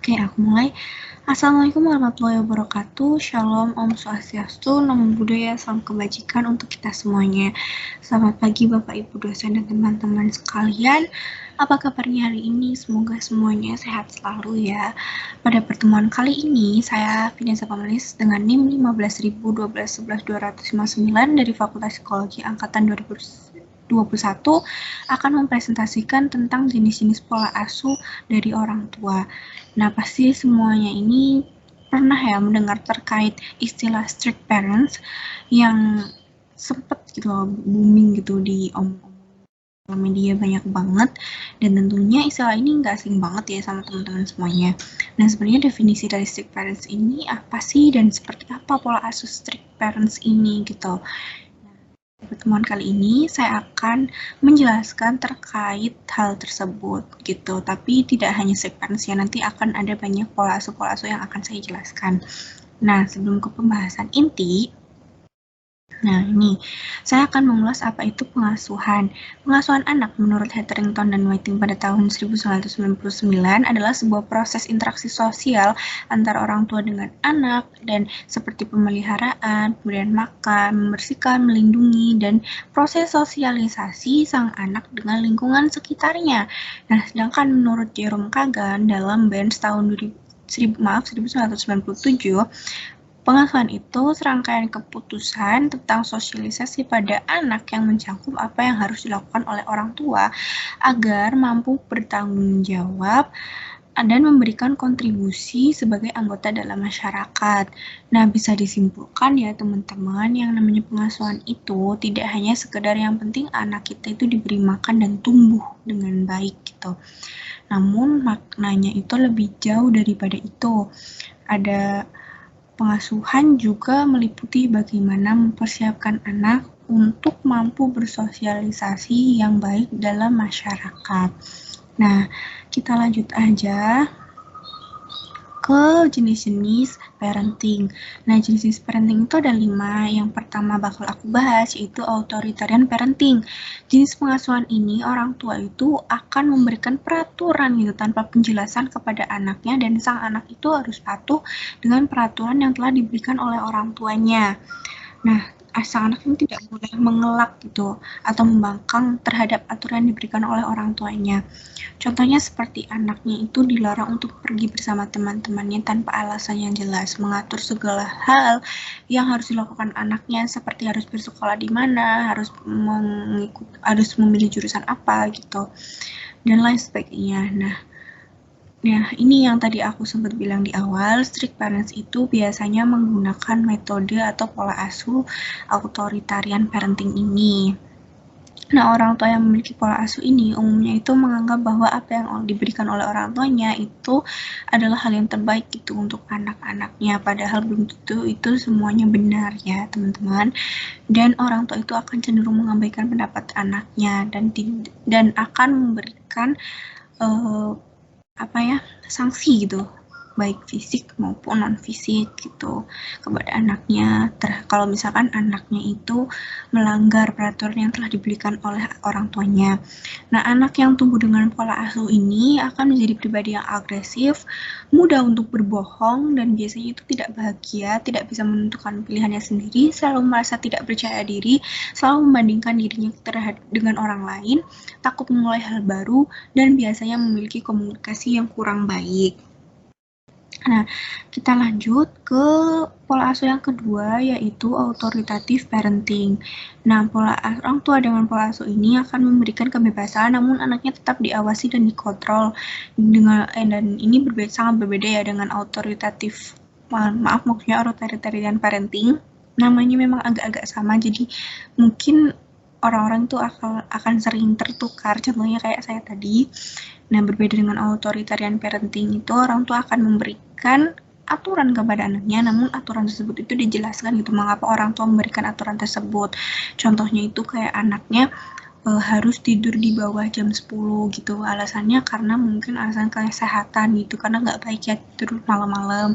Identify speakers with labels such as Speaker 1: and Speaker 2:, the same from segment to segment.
Speaker 1: Oke, aku mulai. Assalamualaikum warahmatullahi wabarakatuh. Shalom, Om Swastiastu, Namo Buddhaya, salam kebajikan untuk kita semuanya. Selamat pagi Bapak Ibu dosen dan teman-teman sekalian. Apa kabarnya hari ini? Semoga semuanya sehat selalu ya. Pada pertemuan kali ini, saya Vanessa Pamalis dengan NIM 15.012.11.259 dari Fakultas Psikologi Angkatan 2021 akan mempresentasikan tentang jenis-jenis pola asuh dari orang tua. Nah, pasti semuanya ini pernah ya mendengar terkait istilah strict parents yang sempet gitu loh, booming gitu di media banyak banget, dan tentunya istilah ini nggak asing banget ya sama teman-teman semuanya. Nah, sebenarnya definisi dari strict parents ini apa sih dan seperti apa pola asuh strict parents ini gitu. Pertemuan kali ini saya akan menjelaskan terkait hal tersebut gitu, tapi tidak hanya strict parents ya, nanti akan ada banyak pola asuh yang akan saya jelaskan. Nah, sebelum ke pembahasan inti, ini saya akan mengulas apa itu pengasuhan. Pengasuhan anak menurut Hetherington dan Whiting pada tahun 1999 adalah sebuah proses interaksi sosial antara orang tua dengan anak dan seperti pemeliharaan, kemudian makan, membersihkan, melindungi, dan proses sosialisasi sang anak dengan lingkungan sekitarnya. Nah, sedangkan menurut Jerome Kagan dalam Benz tahun 1997, pengasuhan itu serangkaian keputusan tentang sosialisasi pada anak yang mencakup apa yang harus dilakukan oleh orang tua agar mampu bertanggung jawab dan memberikan kontribusi sebagai anggota dalam masyarakat. Nah, bisa disimpulkan ya teman-teman, yang namanya pengasuhan itu tidak hanya sekedar yang penting anak kita itu diberi makan dan tumbuh dengan baik gitu. Namun maknanya itu lebih jauh daripada itu. Ada Pengasuhan juga meliputi bagaimana mempersiapkan anak untuk mampu bersosialisasi yang baik dalam masyarakat. Nah, kita lanjut aja ke jenis-jenis parenting. Nah, jenis-jenis parenting itu ada 5. Yang pertama bakal aku bahas yaitu authoritarian parenting. Jenis pengasuhan ini orang tua itu akan memberikan peraturan gitu tanpa penjelasan kepada anaknya, dan sang anak itu harus patuh dengan peraturan yang telah diberikan oleh orang tuanya. Nah, sang anak ini tidak boleh mengelak gitu atau membangkang terhadap aturan yang diberikan oleh orang tuanya. Contohnya seperti anaknya itu dilarang untuk pergi bersama teman-temannya tanpa alasan yang jelas, mengatur segala hal yang harus dilakukan anaknya seperti harus bersekolah di mana, harus memilih jurusan apa gitu, dan lain sebagainya. Nah, ini yang tadi aku sempat bilang di awal, strict parents itu biasanya menggunakan metode atau pola asuh authoritarian parenting ini. Nah, orang tua yang memiliki pola asuh ini umumnya itu menganggap bahwa apa yang diberikan oleh orang tuanya itu adalah hal yang terbaik gitu untuk anak-anaknya, padahal belum tentu itu semuanya benar ya teman-teman. Dan orang tua itu akan cenderung mengabaikan pendapat anaknya dan akan memberikan sanksi gitu, baik fisik maupun non fisik gitu kepada anaknya. Kalau misalkan anaknya itu melanggar peraturan yang telah diberikan oleh orang tuanya. Nah, anak yang tumbuh dengan pola asuh ini akan menjadi pribadi yang agresif, mudah untuk berbohong, dan biasanya itu tidak bahagia, tidak bisa menentukan pilihannya sendiri, selalu merasa tidak percaya diri, selalu membandingkan dirinya dengan orang lain, takut memulai hal baru, dan biasanya memiliki komunikasi yang kurang baik. Nah, kita lanjut ke pola asuh yang kedua, yaitu authoritative parenting. Nah, orang tua dengan pola asuh ini akan memberikan kebebasan, namun anaknya tetap diawasi dan dikontrol. Dan ini sangat berbeda ya dengan authoritarian parenting. Namanya memang agak-agak sama, jadi mungkin orang-orang itu akan sering tertukar, contohnya kayak saya tadi. Nah, berbeda dengan authoritarian parenting itu, orang tua akan memberikan aturan kepada anaknya, namun aturan tersebut itu dijelaskan gitu, mengapa orang tua memberikan aturan tersebut. Contohnya itu kayak anaknya harus tidur di bawah jam 10 gitu, alasannya karena mungkin alasan kesehatan gitu, karena nggak baik ya tidur malam-malam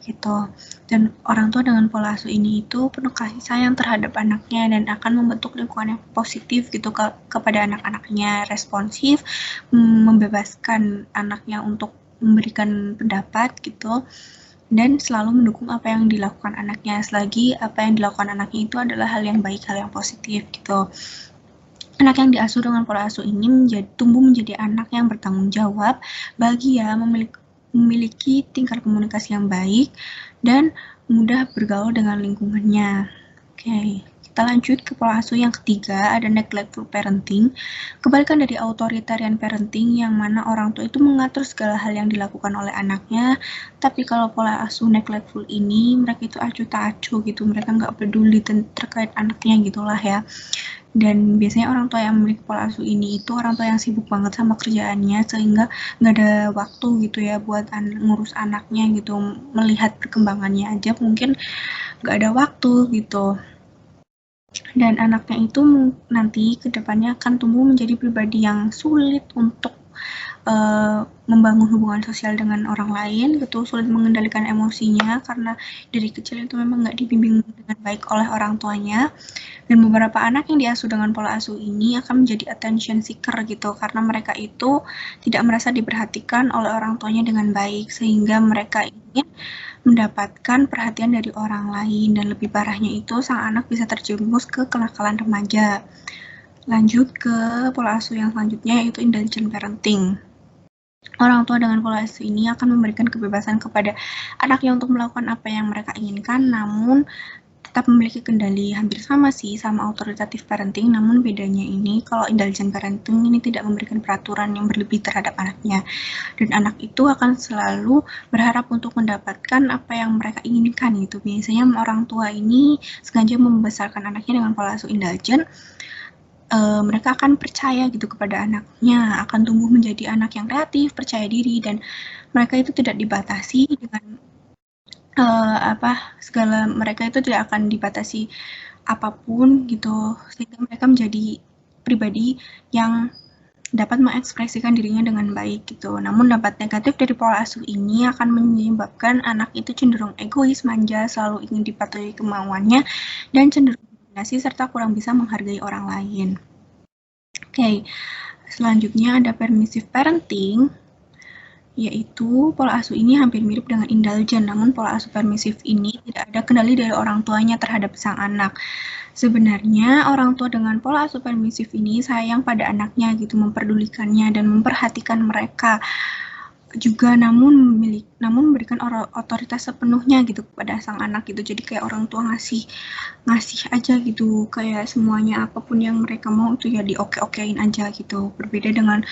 Speaker 1: gitu. Dan orang tua dengan pola asuh ini itu penuh kasih sayang terhadap anaknya dan akan membentuk lingkungan yang positif gitu kepada anak-anaknya, responsif, membebaskan anaknya untuk memberikan pendapat gitu, dan selalu mendukung apa yang dilakukan anaknya, selagi apa yang dilakukan anaknya itu adalah hal yang baik, hal yang positif gitu. Anak yang diasuh dengan pola asuh ini tumbuh menjadi anak yang bertanggung jawab, bahagia, memiliki tingkat komunikasi yang baik, dan mudah bergaul dengan lingkungannya. Oke, kita lanjut ke pola asuh yang ketiga, ada neglectful parenting. Kebalikan dari authoritarian parenting yang mana orang tua itu mengatur segala hal yang dilakukan oleh anaknya, tapi kalau pola asuh neglectful ini, mereka itu acuh tak acuh gitu, mereka nggak peduli terkait anaknya gitulah ya. Dan biasanya orang tua yang memiliki pola asuh ini itu orang tua yang sibuk banget sama kerjaannya, sehingga nggak ada waktu gitu ya buat ngurus anaknya gitu, melihat perkembangannya aja mungkin nggak ada waktu gitu. Dan anaknya itu nanti kedepannya akan tumbuh menjadi pribadi yang sulit untuk membangun hubungan sosial dengan orang lain gitu, sulit mengendalikan emosinya karena dari kecil itu memang nggak dibimbing dengan baik oleh orang tuanya. Dan beberapa anak yang diasuh dengan pola asuh ini akan menjadi attention seeker gitu, karena mereka itu tidak merasa diperhatikan oleh orang tuanya dengan baik, sehingga mereka ingin mendapatkan perhatian dari orang lain, dan lebih parahnya itu sang anak bisa terjerumus ke kenakalan remaja. Lanjut ke pola asuh yang selanjutnya, yaitu indulgent parenting. Orang tua dengan pola asuh ini akan memberikan kebebasan kepada anaknya untuk melakukan apa yang mereka inginkan, namun tetap memiliki kendali. Hampir sama sih sama authoritative parenting, namun bedanya ini kalau indulgent parenting ini tidak memberikan peraturan yang berlebih terhadap anaknya, dan anak itu akan selalu berharap untuk mendapatkan apa yang mereka inginkan gitu. Biasanya orang tua ini sengaja membesarkan anaknya dengan pola asuh indulgent. Mereka akan percaya gitu kepada anaknya, akan tumbuh menjadi anak yang kreatif, percaya diri, dan mereka itu tidak dibatasi dengan mereka itu tidak akan dibatasi apapun gitu, sehingga mereka menjadi pribadi yang dapat mengekspresikan dirinya dengan baik gitu. Namun dampak negatif dari pola asuh ini akan menyebabkan anak itu cenderung egois, manja, selalu ingin dipatuhi kemauannya, dan cenderung dominasi serta kurang bisa menghargai orang lain. Oke, selanjutnya ada permissive parenting, yaitu pola asuh ini hampir mirip dengan indulgent, namun pola asuh permisif ini tidak ada kendali dari orang tuanya terhadap sang anak. Sebenarnya orang tua dengan pola asuh permisif ini sayang pada anaknya gitu, memperdulikannya dan memperhatikan mereka juga, namun memberikan otoritas sepenuhnya gitu kepada sang anak gitu. Jadi kayak orang tua ngasih aja gitu, kayak semuanya apapun yang mereka mau itu ya dioke-okein aja gitu. Berbeda dengan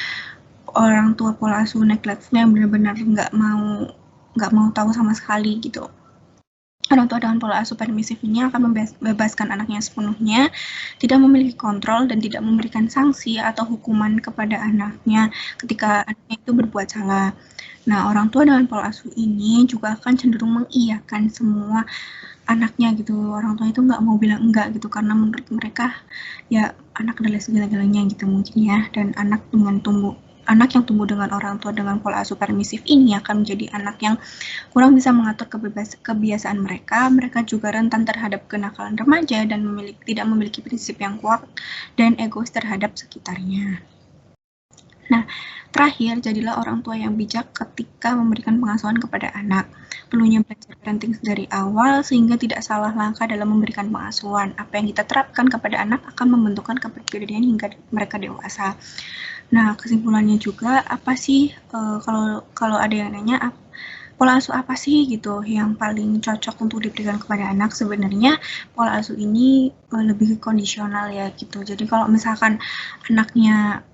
Speaker 1: orang tua pola asuh neglectful yang benar-benar nggak mau tahu sama sekali gitu. Orang tua dengan pola asuh permisif ini akan membebaskan anaknya sepenuhnya, tidak memiliki kontrol dan tidak memberikan sanksi atau hukuman kepada anaknya ketika anaknya itu berbuat salah. Nah, orang tua dengan pola asuh ini juga akan cenderung mengiyakan semua anaknya gitu. Orang tua itu nggak mau bilang enggak gitu, karena menurut mereka ya anak adalah segala-galanya gitu mungkin ya. Dan anak yang tumbuh dengan orang tua dengan pola asuh permisif ini akan menjadi anak yang kurang bisa mengatur kebiasaan mereka. Mereka juga rentan terhadap kenakalan remaja dan tidak memiliki prinsip yang kuat dan egois terhadap sekitarnya. Nah, terakhir, jadilah orang tua yang bijak ketika memberikan pengasuhan kepada anak. Perlunya belajar parenting dari awal sehingga tidak salah langkah dalam memberikan pengasuhan. Apa yang kita terapkan kepada anak akan membentukkan kepribadian hingga mereka dewasa. Nah, kesimpulannya juga apa sih kalau ada yang nanya pola asuh apa sih gitu yang paling cocok untuk diberikan kepada anak? Sebenarnya pola asuh ini lebih kondisional ya gitu. Jadi kalau misalkan anaknya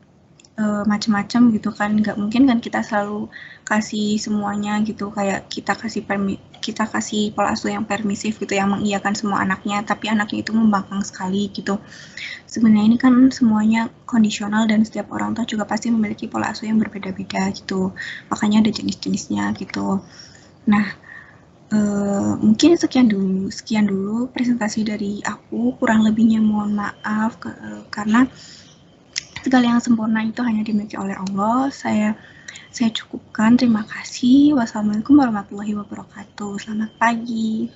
Speaker 1: macam-macam gitu kan, nggak mungkin kan kita selalu kasih semuanya gitu, kayak kita kasih pola asuh yang permisif gitu, yang mengiyakan semua anaknya, tapi anaknya itu membangkang sekali gitu. Sebenarnya ini kan semuanya kondisional dan setiap orang tua juga pasti memiliki pola asuh yang berbeda-beda gitu, makanya ada jenis-jenisnya gitu. Nah, mungkin sekian dulu presentasi dari aku, kurang lebihnya mohon maaf karena segala yang sempurna itu hanya dimiliki oleh Allah. Saya cukupkan. Terima kasih. Wassalamualaikum warahmatullahi wabarakatuh. Selamat pagi.